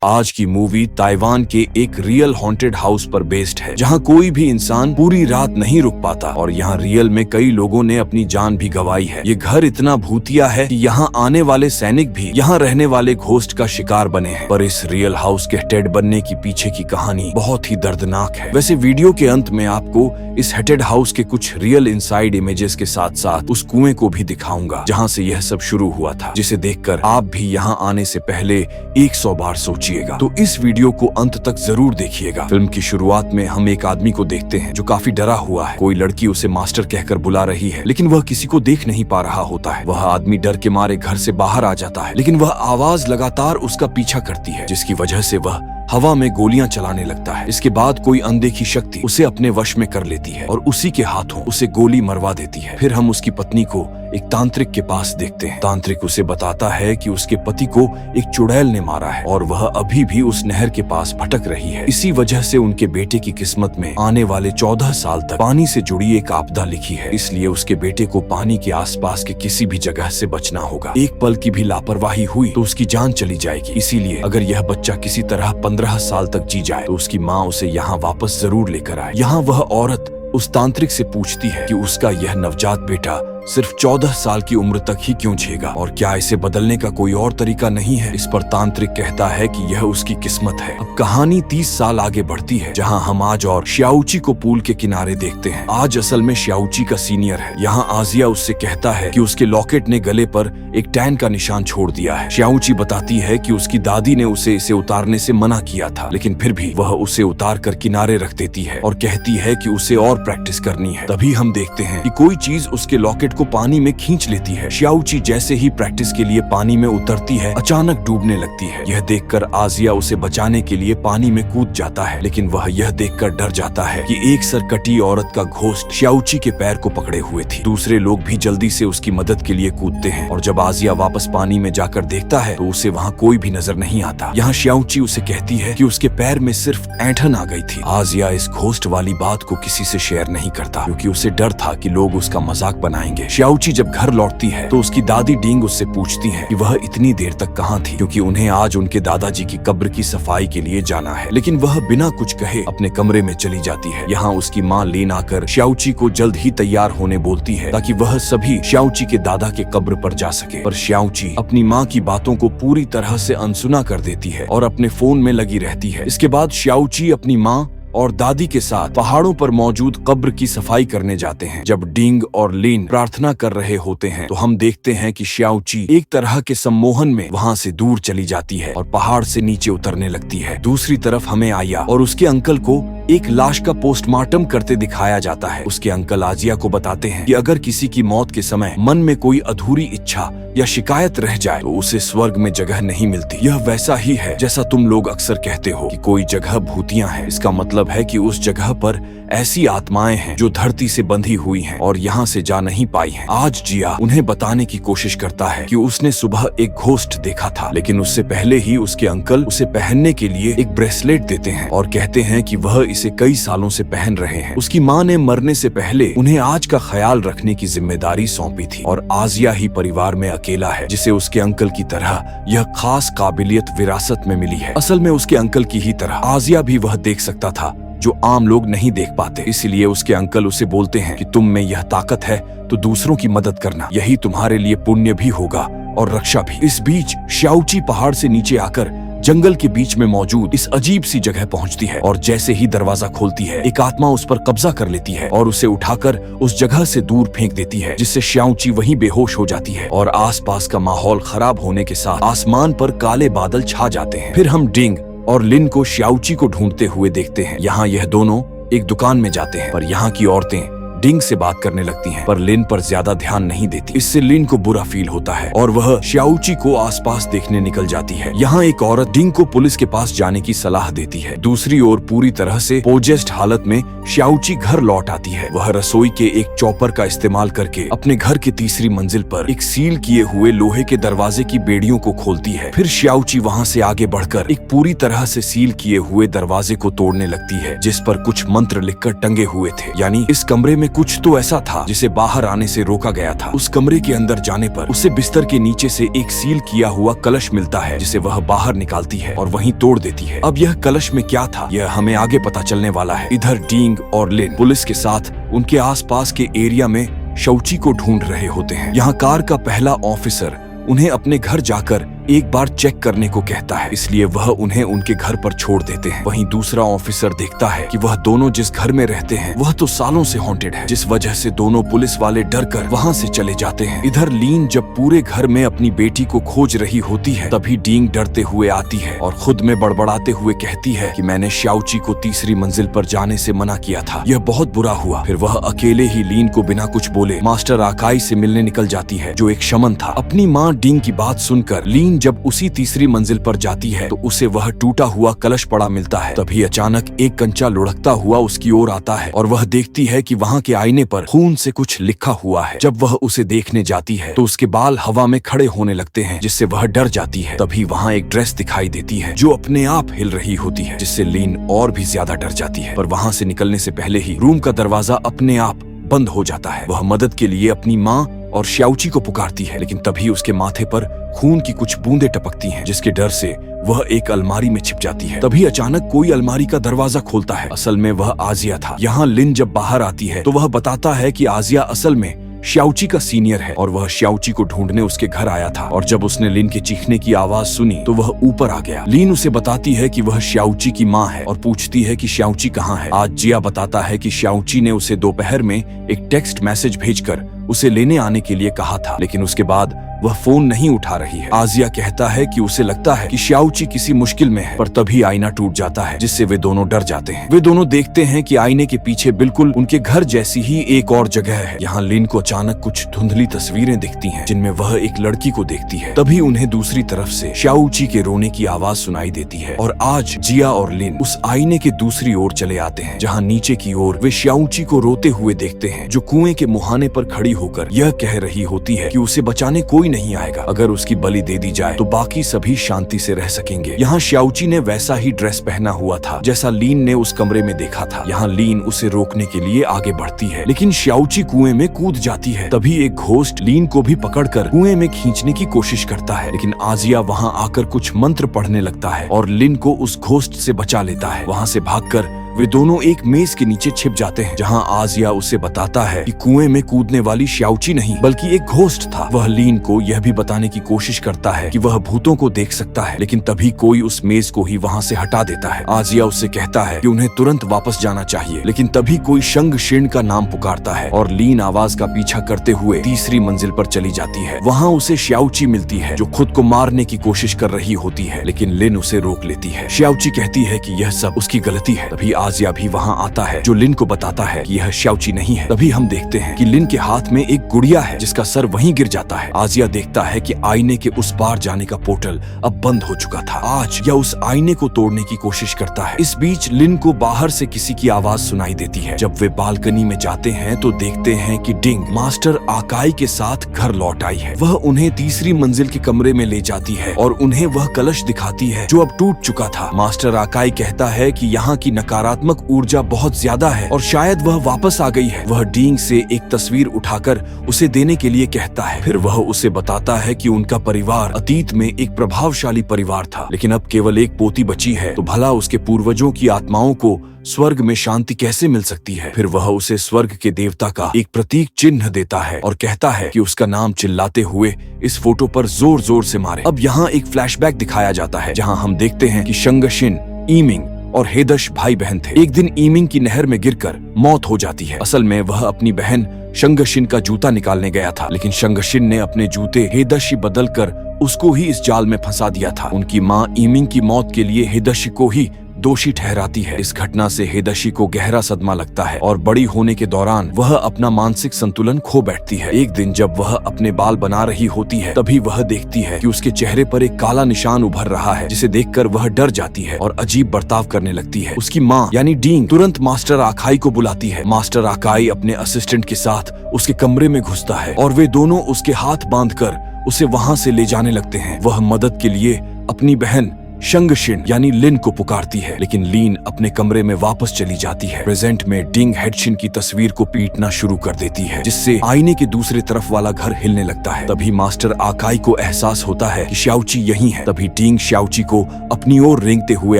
आज की movie Taiwan के एक रियल हॉन्टेड हाउस पर बेस्ड है, जहां कोई भी इंसान पूरी रात नहीं रुक पाता और यहां रियल में कई लोगों ने अपनी जान भी गंवाई है। ये घर इतना भूतिया है कि यहां आने वाले सैनिक भी यहां रहने वाले घोस्ट का शिकार बने हैं। पर इस रियल हाउस के हेटेड बनने की पीछे की कहानी बहुत ही दर्दनाक है। वैसे वीडियो के अंत में आपको इस हेटेड हाउस के कुछ रियल इनसाइड इमेजेस के साथ साथ उस कुएं को भी दिखाऊंगा जहां से यह सब शुरू हुआ था, जिसे देखकर आप भी यहां आने से पहले 100 बार सोचिएगा। तो इस वीडियो को अंत तक जरूर देखिएगा। फिल्म की शुरुआत में हम एक आदमी को देखते हैं जो काफी डरा हुआ है। कोई लड़की उसे मास्टर कहकर बुला रही है, लेकिन वह किसी को देख नहीं पा रहा होता है। वह आदमी डर के मारे घर से बाहर आ जाता है, लेकिन वह आवाज लगातार उसका पीछा करती है, जिसकी वजह से वह हवा में गोलियां चलाने लगता है। इसके बाद कोई अनदेखी शक्ति उसे अपने वश में कर लेती है और उसी के हाथों उसे गोली मरवा देती है। फिर हम उसकी पत्नी को एक तांत्रिक के पास देखते हैं। तांत्रिक उसे बताता है कि उसके पति को एक चुड़ैल ने मारा है और वह अभी भी उस नहर के पास भटक रही है। इसी वजह से उनके बेटे की किस्मत में आने वाले 14 साल तक पानी से जुड़ी एक आपदा लिखी है। इसलिए उसके बेटे को पानी के आसपास के किसी भी जगह से बचना होगा। एक पल की भी लापरवाही हुई तो उसकी जान चली जाएगी। इसीलिए अगर यह बच्चा किसी तरह 15 साल तक जी जाए तो उसकी माँ उसे यहाँ वापस जरूर लेकर आए। यहाँ वह औरत उस तांत्रिक से पूछती है कि उसका यह नवजात बेटा सिर्फ 14 साल की उम्र तक ही क्यों जिएगा और क्या इसे बदलने का कोई और तरीका नहीं है। इस पर तांत्रिक कहता है कि यह उसकी किस्मत है। अब कहानी 30 साल आगे बढ़ती है, जहां हम आज और श्याओची को पूल के किनारे देखते हैं। आज असल में श्याओची का सीनियर है। यहाँ आजिया उससे कहता है कि उसके लॉकेट ने गले पर एक टैन का निशान छोड़ दिया है। श्याओची बताती है कि उसकी दादी ने उसे इसे उतारने से मना किया था, लेकिन फिर भी वह उसे उतार कर किनारे रख देती है और कहती है कि उसे और प्रैक्टिस करनी है। तभी हम देखते हैं कि कोई चीज उसके लॉकेट को पानी में खींच लेती है। श्याओची जैसे ही प्रैक्टिस के लिए पानी में उतरती है, अचानक डूबने लगती है। यह देखकर आजिया उसे बचाने के लिए पानी में कूद जाता है, लेकिन वह यह देखकर डर जाता है कि एक सरकटी औरत का घोस्ट श्याओची के पैर को पकड़े हुए थी। दूसरे लोग भी जल्दी से उसकी मदद के लिए कूदते हैं और जब आजिया वापस पानी में जाकर देखता है तो उसे वहाँ कोई भी नजर नहीं आता। यहाँ श्याओची उसे कहती है कि उसके पैर में सिर्फ ऐंठन आ गई थी। आजिया इस घोस्ट वाली बात को किसी से शेयर नहीं करता, क्योंकि उसे डर था कि लोग उसका मजाक बनाएंगे। श्याओची जब घर लौटती है तो उसकी दादी डींग उससे पूछती है कि वह इतनी देर तक कहाँ थी, क्योंकि उन्हें आज उनके दादाजी की कब्र की सफाई के लिए जाना है। लेकिन वह बिना कुछ कहे अपने कमरे में चली जाती है। यहाँ उसकी माँ लीन आकर श्याओची को जल्द ही तैयार होने बोलती है ताकि वह सभी श्याओची के दादा के कब्र पर जा सके। पर श्याओची अपनी माँ की बातों को पूरी तरह से अनसुना कर देती है और अपने फोन में लगी रहती है। इसके बाद श्याओची अपनी माँ और दादी के साथ पहाड़ों पर मौजूद कब्र की सफाई करने जाते हैं। जब डींग और लीन प्रार्थना कर रहे होते हैं तो हम देखते हैं कि श्याओची एक तरह के सम्मोहन में वहां से दूर चली जाती है और पहाड़ से नीचे उतरने लगती है। दूसरी तरफ हमें आया और उसके अंकल को एक लाश का पोस्टमार्टम करते दिखाया जाता है। उसके अंकल आजिया को बताते हैं कि अगर किसी की मौत के समय मन में कोई अधूरी इच्छा या शिकायत रह जाए तो उसे स्वर्ग में जगह नहीं मिलती। यह वैसा ही है जैसा तुम लोग अक्सर कहते हो कि कोई जगह भूतियां हैं। इसका मतलब है कि उस जगह पर ऐसी आत्माएं हैं जो धरती से बंधी हुई हैं और यहाँ से जा नहीं पाई हैं। आज जिया उन्हें बताने की कोशिश करता है कि उसने सुबह एक घोस्ट देखा था, लेकिन उससे पहले ही उसके अंकल उसे पहनने के लिए एक ब्रेसलेट देते हैं और कहते हैं कि वह इसे कई सालों से पहन रहे हैं। उसकी माँ ने मरने से पहले उन्हें आज का ख्याल रखने की जिम्मेदारी सौंपी थी और आजिया ही परिवार में अकेला है जिसे उसके अंकल की तरह यह खास काबिलियत विरासत में मिली है। असल में उसके अंकल की ही तरह आजिया भी वह देख सकता था जो आम लोग नहीं देख पाते। इसलिए उसके अंकल उसे बोलते हैं कि तुम में यह ताकत है तो दूसरों की मदद करना, यही तुम्हारे लिए पुण्य भी होगा और रक्षा भी। इस बीच श्याओची पहाड़ से नीचे आकर जंगल के बीच में मौजूद इस अजीब सी जगह पहुंचती है और जैसे ही दरवाजा खोलती है एक आत्मा उस पर कब्जा कर लेती है और उसे उठाकर उस जगह से दूर फेंक देती है, जिससे श्याओची वहीं बेहोश हो जाती है और आसपास का माहौल खराब होने के साथ आसमान पर काले बादल छा जाते हैं। फिर हम डिंग और लिन को श्याओची को ढूंढते हुए देखते हैं। यहाँ यह दोनों एक दुकान में जाते हैं, पर यहाँ की औरतें डिंग से बात करने लगती हैं, पर लिन पर ज्यादा ध्यान नहीं देती। इससे लिन को बुरा फील होता है और वह श्याओची को आसपास देखने निकल जाती है। यहाँ एक औरत डिंग को पुलिस के पास जाने की सलाह देती है। दूसरी ओर पूरी तरह से पोजेस्ड हालत में श्याओची घर लौट आती है। वह रसोई के एक चॉपर का इस्तेमाल करके अपने घर की तीसरी मंजिल पर एक सील किए हुए लोहे के दरवाजे की बेड़ियों को खोलती है। फिर श्याओची वहाँ से आगे बढ़कर एक पूरी तरह से सील किए हुए दरवाजे को तोड़ने लगती है, जिस पर कुछ मंत्र लिखकर टंगे हुए थे। यानी इस कमरे में कुछ तो ऐसा था जिसे बाहर आने से रोका गया था। उस कमरे के अंदर जाने पर उसे बिस्तर के नीचे से एक सील किया हुआ कलश मिलता है, जिसे वह बाहर निकालती है और वहीं तोड़ देती है। अब यह कलश में क्या था, यह हमें आगे पता चलने वाला है। इधर डींग और लिन पुलिस के साथ उनके आसपास के एरिया में शाओची को ढूंढ रहे होते हैं। यहाँ कार का पहला ऑफिसर उन्हें अपने घर जाकर एक बार चेक करने को कहता है, इसलिए वह उन्हें उनके घर पर छोड़ देते हैं। वहीं दूसरा ऑफिसर देखता है कि वह दोनों जिस घर में रहते हैं वह तो सालों से हॉन्टेड है, जिस वजह से दोनों पुलिस वाले डर कर वहाँ से चले जाते हैं। इधर लीन जब पूरे घर में अपनी बेटी को खोज रही होती है, तभी डींग डरते हुए आती है और खुद में बड़बड़ाते हुए कहती है कि मैंने शाओची को तीसरी मंजिल पर जाने से मना किया था, यह बहुत बुरा हुआ। फिर वह अकेले ही लीन को बिना कुछ बोले मास्टर आकाई से मिलने निकल जाती है, जो एक शमन था। अपनी माँ डींग की बात सुनकर लीन जब उसी तीसरी मंजिल पर जाती है तो उसे वह टूटा हुआ कलश पड़ा मिलता है। तभी अचानक एक कंचा लुढ़कता हुआ उसकी ओर आता है और वह देखती है कि वहाँ के आईने पर खून से कुछ लिखा हुआ है। जब वह उसे देखने जाती है तो उसके बाल हवा में खड़े होने लगते हैं, जिससे वह डर जाती है। तभी वहाँ एक ड्रेस दिखाई देती है जो अपने आप हिल रही होती है, जिससे लीन और भी ज्यादा डर जाती है। पर वहाँ से निकलने से पहले ही रूम का दरवाजा अपने आप बंद हो जाता है। वह मदद के लिए अपनी माँ और शाओची को पुकारती है, लेकिन तभी उसके माथे पर खून की कुछ बूंदें टपकती हैं, जिसके डर से वह एक अलमारी में छिप जाती है। तभी अचानक कोई अलमारी का दरवाजा खोलता है। असल में वह आजिया था। यहाँ लिन जब बाहर आती है तो वह बताता है कि आजिया असल में शाओची का सीनियर है और वह शाओची को ढूंढने उसके घर आया था। और जब उसने लिन के चीखने की आवाज सुनी तो वह ऊपर आ गया। लिन उसे बताती है कि वह शाओची की माँ है और पूछती है कि शाओची कहाँ है। आज जिया बताता है कि शाओची ने उसे दोपहर में एक टेक्स्ट मैसेज भेजकर उसे लेने आने के लिए कहा था, लेकिन उसके बाद वह फोन नहीं उठा रही है। आजिया कहता है कि उसे लगता है कि शाओची किसी मुश्किल में है, पर तभी आईना टूट जाता है, जिससे वे दोनों डर जाते हैं। वे दोनों देखते हैं कि आईने के पीछे बिल्कुल उनके घर जैसी ही एक और जगह है। यहाँ लिन को अचानक कुछ धुंधली तस्वीरें दिखती हैं, जिनमें वह एक लड़की को देखती है। तभी उन्हें दूसरी तरफ से शाओची के रोने की आवाज सुनाई देती है और आज जिया और लिन उस आईने के दूसरी ओर चले आते हैं, जहाँ नीचे की ओर वे शाओची को रोते हुए देखते हैं, जो कुएं के मुहाने पर खड़ी होकर यह कह रही होती है कि उसे बचाने कोई नहीं आएगा। अगर उसकी बलि दे दी जाए तो बाकी सभी शांति से रह सकेंगे। यहाँ शाओची ने वैसा ही ड्रेस पहना हुआ था जैसा लीन ने उस कमरे में देखा था। यहाँ लीन उसे रोकने के लिए आगे बढ़ती है, लेकिन शाओची कुएं में कूद जाती है। तभी एक घोस्ट लीन को भी पकड़कर कुएं में खींचने की कोशिश करता है, लेकिन आजिया वहाँ आकर कुछ मंत्र पढ़ने लगता है और लिन को उस घोस्ट से बचा लेता है। वहाँ से भागकर वे दोनों एक मेज के नीचे छिप जाते हैं, जहां आजिया उसे बताता है कि कुएं में कूदने वाली शाओची नहीं बल्कि एक घोस्ट था। वह लीन को यह भी बताने की कोशिश करता है कि वह भूतों को देख सकता है, लेकिन तभी कोई उस मेज को ही वहां से हटा देता है। आजिया उससे कहता है कि उन्हें तुरंत वापस जाना चाहिए, लेकिन तभी कोई शंग शिन का नाम पुकारता है और लीन आवाज का पीछा करते हुए तीसरी मंजिल पर चली जाती है। वहाँ उसे शाओची मिलती है जो खुद को मारने की कोशिश कर रही होती है, लेकिन लिन उसे रोक लेती है। शाओची कहती है कि यह सब उसकी गलती है। तभी आजिया भी वहाँ आता है जो लिन को बताता है कि यह शाओची नहीं है। तभी हम देखते हैं कि लिन के हाथ में एक गुड़िया है जिसका सर वहीं गिर जाता है। आजिया देखता है कि आईने के उस पार जाने का पोर्टल अब बंद हो चुका था। आज यह उस आईने को तोड़ने की कोशिश करता है। इस बीच लिन को बाहर से किसी की आवाज सुनाई देती है। जब वे बालकनी में जाते हैं तो देखते हैं कि डिंग मास्टर आकाई के साथ घर लौट आई है। वह उन्हें तीसरी मंजिल के कमरे में ले जाती है और उन्हें वह कलश दिखाती है जो अब टूट चुका था। मास्टर आकाई कहता है कि यहाँ की नकारात्मक ऊर्जा बहुत ज्यादा है और शायद वह वापस आ गई है। वह डींग से एक तस्वीर उठाकर उसे देने के लिए कहता है। फिर वह उसे बताता है कि उनका परिवार अतीत में एक प्रभावशाली परिवार था, लेकिन अब केवल एक पोती बची है, तो भला उसके पूर्वजों की आत्माओं को स्वर्ग में शांति कैसे मिल सकती है। फिर वह उसे स्वर्ग के देवता का एक प्रतीक चिन्ह देता है और कहता है कि उसका नाम चिल्लाते हुए इस फोटो पर जोर जोर से मारे। अब यहाँ एक फ्लैशबैक दिखाया जाता है जहाँ हम देखते हैं कि शंगशिन, ईमिंग और हेदश भाई बहन थे। एक दिन ईमिंग की नहर में गिरकर मौत हो जाती है। असल में वह अपनी बहन शंगशिन का जूता निकालने गया था, लेकिन शंगशिन ने अपने जूते हेदशी बदलकर उसको ही इस जाल में फंसा दिया था। उनकी माँ ईमिंग की मौत के लिए हेदशी को ही दोषी ठहराती है। इस घटना से हेदशी को गहरा सदमा लगता है और बड़ी होने के दौरान वह अपना मानसिक संतुलन खो बैठती है। एक दिन जब वह अपने बाल बना रही होती है तभी वह देखती है कि उसके चेहरे पर एक काला निशान उभर रहा है, जिसे देखकर वह डर जाती है और अजीब बर्ताव करने लगती है। उसकी माँ यानी डींग तुरंत मास्टर आकाई को बुलाती है। मास्टर आकाई अपने असिस्टेंट के साथ उसके कमरे में घुसता है और वे दोनों उसके हाथ बांधकर उसे वहाँ से ले जाने लगते हैं। वह मदद के लिए अपनी बहन शंगशिन यानी लिन को पुकारती है, लेकिन लीन अपने कमरे में वापस चली जाती है। प्रेजेंट में डिंग हेडशिन की तस्वीर को पीटना शुरू कर देती है, जिससे आईने के दूसरे तरफ वाला घर हिलने लगता है। तभी मास्टर आकाई को एहसास होता है कि श्याओची यहीं है। तभी डिंग श्याओची को अपनी ओर रेंगते हुए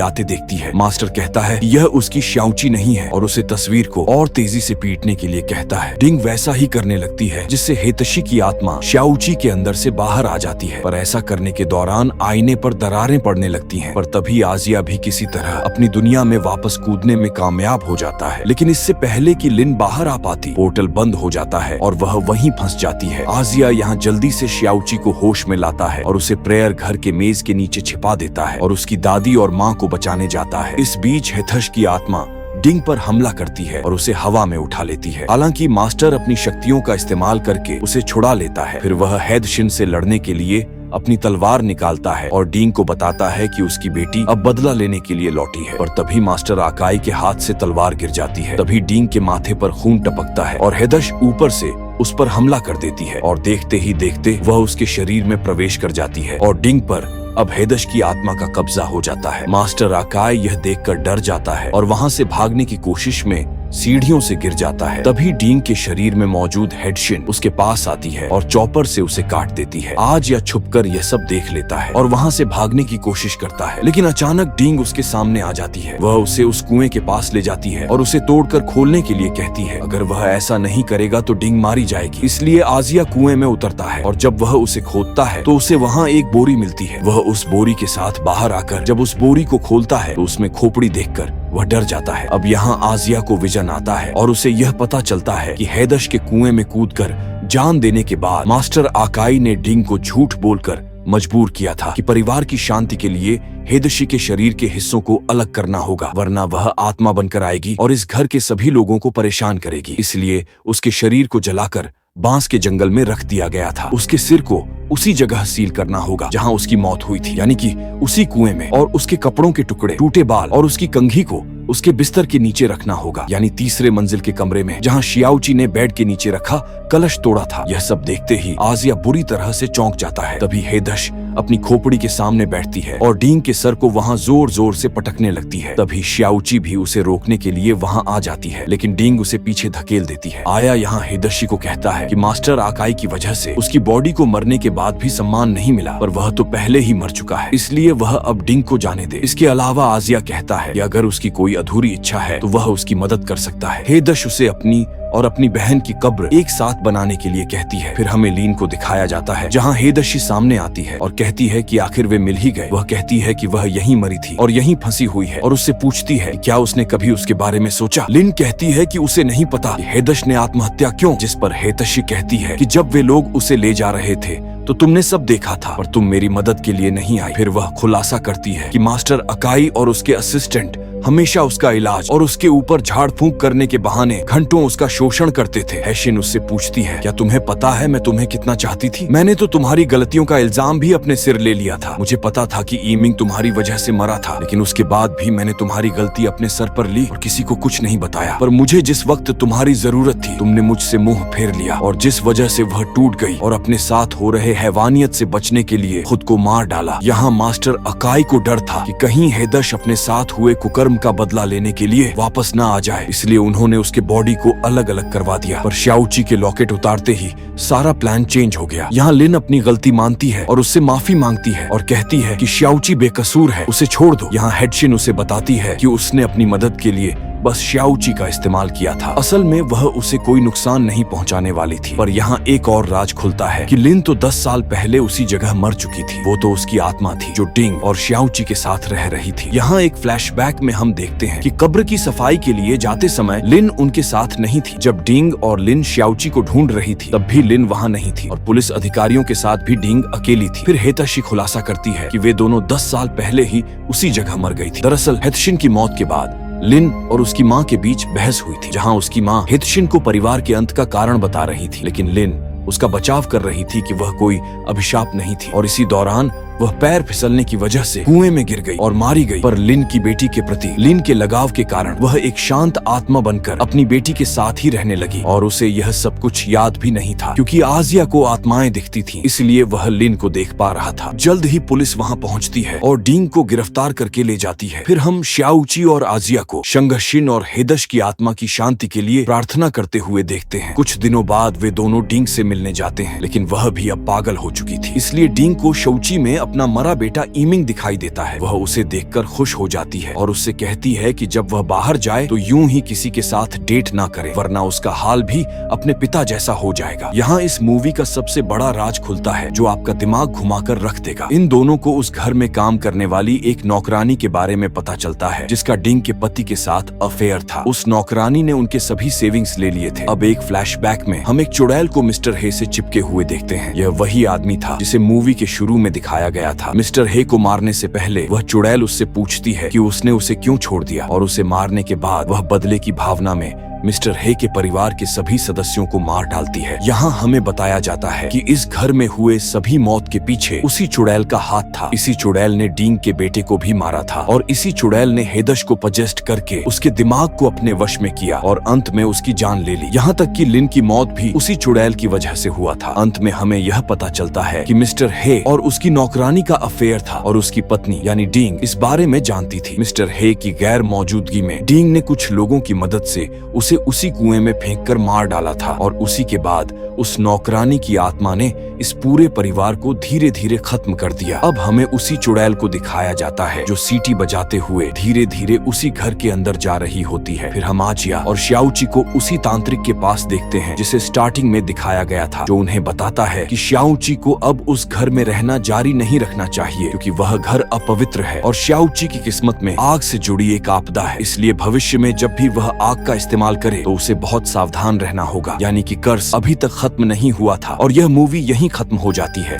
आते देखती है। मास्टर कहता है कि यह उसकी श्याओची नहीं है और उसे तस्वीर को और तेजी से पीटने के लिए कहता है। डिंग वैसा ही करने लगती है, जिससे हितैषी की आत्मा श्याओची के अंदर से बाहर आ जाती है। पर ऐसा करने के दौरान आईने पर दरारें पड़ने लगती हैं। पर तभी आजिया भी किसी तरह अपनी दुनिया में वापस कूदने में कामयाब हो जाता है, लेकिन इससे पहले कि लिन बाहर आ पाती, पोर्टल बंद हो जाता है और वह वहीं फंस जाती है। आजिया यहाँ जल्दी से श्याओची को होश में लाता है और उसे प्रेयर घर के मेज के नीचे छिपा देता है और उसकी दादी और माँ को बचाने जाता है। इस बीच हितैषी की आत्मा डिंग पर हमला करती है और उसे हवा में उठा लेती है। हालांकि मास्टर अपनी शक्तियों का इस्तेमाल करके उसे छुड़ा लेता है। फिर वह हेदशिन से लड़ने के लिए अपनी तलवार निकालता है और डिंग को बताता है कि उसकी बेटी अब बदला लेने के लिए लौटी है। और तभी मास्टर आकाई के हाथ से तलवार गिर जाती है। तभी डिंग के माथे पर खून टपकता है और हितैषी ऊपर से उस पर हमला कर देती है और देखते ही देखते वह उसके शरीर में प्रवेश कर जाती है और डिंग पर अब हितैषी की आत्मा का कब्जा हो जाता है। मास्टर आकाई यह देखकर डर जाता है और वहां से भागने की कोशिश में सीढ़ियों से गिर जाता है। तभी डिंग के शरीर में मौजूद हेडशिन उसके पास आती है और चॉपर से उसे काट देती है। आज या छुपकर यह सब देख लेता है और वहां से भागने की कोशिश करता है, लेकिन अचानक डिंग उसके सामने आ जाती है। वह उसे उस कुएं के पास ले जाती है और उसे तोड़कर खोलने के लिए कहती है। अगर वह ऐसा नहीं करेगा तो डिंग मारी जाएगी। इसलिए आजिया कुएं में उतरता है और जब वह उसे खोदता है तो उसे वहाँ एक बोरी मिलती है। वह उस बोरी के साथ बाहर आकर जब उस बोरी को खोलता है तो उसमें खोपड़ी देखकर वह डर जाता है। अब यहाँ आजिया को विजन आता है और उसे यह पता चलता है कि हितैषी के कुएं में कूदकर जान देने के बाद मास्टर आकाई ने डिंग को झूठ बोलकर मजबूर किया था कि परिवार की शांति के लिए हितैषी के शरीर के हिस्सों को अलग करना होगा, वरना वह आत्मा बनकर आएगी और इस घर के सभी लोगों को परेशान करेगी। इसलिए उसके शरीर को जलाकर बांस के जंगल में रख दिया गया था। उसके सिर को उसी जगह सील करना होगा जहां उसकी मौत हुई थी, यानी कि उसी कुएं में, और उसके कपड़ों के टुकड़े, टूटे बाल और उसकी कंघी को उसके बिस्तर के नीचे रखना होगा, यानी तीसरे मंजिल के कमरे में जहां श्याओची ने बेड के नीचे रखा कलश तोड़ा था। यह सब देखते ही आजिया बुरी तरह से चौंक जाता है। तभी हितैषी अपनी खोपड़ी के सामने बैठती है और डिंग के सर को वहां जोर जोर से पटकने लगती है। तभी श्याओची भी उसे रोकने के लिए वहां आ जाती है, लेकिन डिंग उसे पीछे धकेल देती है। आया यहाँ हितैषी को कहता है कि मास्टर आकाई की वजह से उसकी बॉडी को मरने के बाद भी सम्मान नहीं मिला, पर वह तो पहले ही मर चुका है, इसलिए वह अब डिंग को जाने दे। इसके अलावा आजिया कहता है कि अगर उसकी कोई अधूरी इच्छा है तो वह उसकी मदद कर सकता है। हितैषी उसे अपनी और अपनी बहन की कब्र एक साथ बनाने के लिए कहती है। फिर हमें लीन को दिखाया जाता है जहाँ हितैषी सामने आती है और कहती है कि आखिर वे मिल ही गए। वह कहती है कि वह यहीं मरी थी और यहीं फंसी हुई है और उससे पूछती है क्या उसने कभी उसके बारे में सोचा। लिन कहती है कि उसे नहीं पता कि हितैषी ने आत्महत्या क्यों, जिस पर हितैषी कहती है कि जब वे लोग उसे ले जा रहे थे तो तुमने सब देखा था और तुम मेरी मदद के लिए नहीं आई। फिर वह खुलासा करती है कि मास्टर अकाई और उसके असिस्टेंट हमेशा उसका इलाज और उसके ऊपर झाड़ फूंक करने के बहाने घंटों उसका शोषण करते थे। हेशिन उससे पूछती है क्या तुम्हें पता है मैं तुम्हें कितना चाहती थी? मैंने तो तुम्हारी गलतियों का इल्जाम भी अपने सिर ले लिया था। मुझे पता था कि ईमिंग तुम्हारी वजह से मरा था, लेकिन उसके बाद भी मैंने तुम्हारी गलती अपने सर पर ली और किसी को कुछ नहीं बताया। पर मुझे जिस वक्त तुम्हारी जरूरत थी तुमने मुझसे मुंह फेर लिया और जिस वजह से वह टूट गई और अपने साथ हो रहे हैवानियत से बचने के लिए खुद को मार डाला। यहाँ मास्टर अकाई को डर था कि कहीं हितैषी अपने साथ हुए कुकर्म का बदला लेने के लिए वापस ना आ जाए, इसलिए उन्होंने उसके बॉडी को अलग अलग करवा दिया। पर श्याओची के लॉकेट उतारते ही सारा प्लान चेंज हो गया। यहाँ लिन अपनी गलती मानती है और उससे माफी मांगती है और कहती है कि श्याओची बेकसूर है, उसे छोड़ दो। यहाँ हेडशिन उसे बताती है कि उसने अपनी मदद के लिए बस श्याओची का इस्तेमाल किया था, असल में वह उसे कोई नुकसान नहीं पहुंचाने वाली थी। पर यहाँ एक और राज खुलता है कि लिन तो 10 साल पहले उसी जगह मर चुकी थी। वो तो उसकी आत्मा थी जो डिंग और श्याओची के साथ रह रही थी। यहाँ एक फ्लैशबैक में हम देखते हैं कि कब्र की सफाई के लिए जाते समय लिन उनके साथ नहीं थी। जब डिंग और लिन श्याओची को ढूंढ रही थी तब भी लिन वहाँ नहीं थी और पुलिस अधिकारियों के साथ भी डिंग अकेली थी। फिर हितैषी खुलासा करती है कि वे दोनों 10 साल पहले ही उसी जगह मर गई थी। दरअसल हितैषी की मौत के बाद लिन और उसकी माँ के बीच बहस हुई थी, जहाँ उसकी माँ हितैषी को परिवार के अंत का कारण बता रही थी, लेकिन लिन उसका बचाव कर रही थी कि वह कोई अभिशाप नहीं थी। और इसी दौरान वह पैर फिसलने की वजह से कुएं में गिर गई और मारी गई। पर लिन की बेटी के प्रति लिन के लगाव के कारण वह एक शांत आत्मा बनकर अपनी बेटी के साथ ही रहने लगी और उसे यह सब कुछ याद भी नहीं था, क्योंकि आजिया को आत्माएं दिखती थीं, इसलिए वह लिन को देख पा रहा था। जल्द ही पुलिस वहां पहुंचती है और डींग को गिरफ्तार करके ले जाती है। फिर हम श्याओची और आजिया को शंगशिन और हेदश की आत्मा की शांति के लिए प्रार्थना करते हुए देखते हैं। कुछ दिनों बाद वे दोनों डींग से मिलने जाते हैं, लेकिन वह भी अब पागल हो चुकी थी, इसलिए डींग को शौची में अपना मरा बेटा ईमिंग दिखाई देता है। वह उसे देखकर खुश हो जाती है और उससे कहती है कि जब वह बाहर जाए तो यूं ही किसी के साथ डेट ना करे, वरना उसका हाल भी अपने पिता जैसा हो जाएगा। यहाँ इस मूवी का सबसे बड़ा राज खुलता है जो आपका दिमाग घुमाकर रख देगा। इन दोनों को उस घर में काम करने वाली एक नौकरानी के बारे में पता चलता है जिसका डींग के पति के साथ अफेयर था। उस नौकरानी ने उनके सभी सेविंग्स ले लिए थे। अब एक फ्लैशबैक में हम एक चुड़ैल को मिस्टर हे से चिपके हुए देखते हैं। यह वही आदमी था जिसे मूवी के शुरू में दिखाया गया था। मिस्टर हे को मारने से पहले वह चुड़ैल उससे पूछती है कि उसने उसे क्यों छोड़ दिया, और उसे मारने के बाद वह बदले की भावना में मिस्टर हे के परिवार के सभी सदस्यों को मार डालती है। यहाँ हमें बताया जाता है कि इस घर में हुए सभी मौत के पीछे उसी चुड़ैल का हाथ था। इसी चुड़ैल ने डींग के बेटे को भी मारा था और इसी चुड़ैल ने हेदश को पजेस्ट करके उसके दिमाग को अपने वश में किया और अंत में उसकी जान ले ली। यहाँ तक कि लिन की मौत भी उसी चुड़ैल की वजह से हुआ था। अंत में हमें यह पता चलता है कि मिस्टर हे और उसकी नौकरानी का अफेयर था और उसकी पत्नी यानी डींग इस बारे में जानती थी। मिस्टर हे की गैर मौजूदगी में डींग ने कुछ लोगों की मदद से उसे उसी कुएं में फेंककर मार डाला था और उसी के बाद उस नौकरानी की आत्मा ने इस पूरे परिवार को धीरे धीरे खत्म कर दिया। अब हमें उसी चुड़ैल को दिखाया जाता है जो सीटी बजाते हुए धीरे धीरे उसी घर के अंदर जा रही होती है। फिर हम आजिया और श्याओची को उसी तांत्रिक के पास देखते हैं जिसे स्टार्टिंग में दिखाया गया था, जो उन्हें बताता है कि श्याओची को अब उस घर में रहना जारी नहीं रखना चाहिए क्योंकि वह घर अपवित्र है और श्याओची की किस्मत में आग से जुड़ी एक आपदा है। इसलिए भविष्य में जब भी वह आग का इस्तेमाल करे तो उसे बहुत सावधान रहना होगा। यानी कि कर्ज अभी तक खत्म नहीं हुआ था और यह मूवी यहीं खत्म हो जाती है।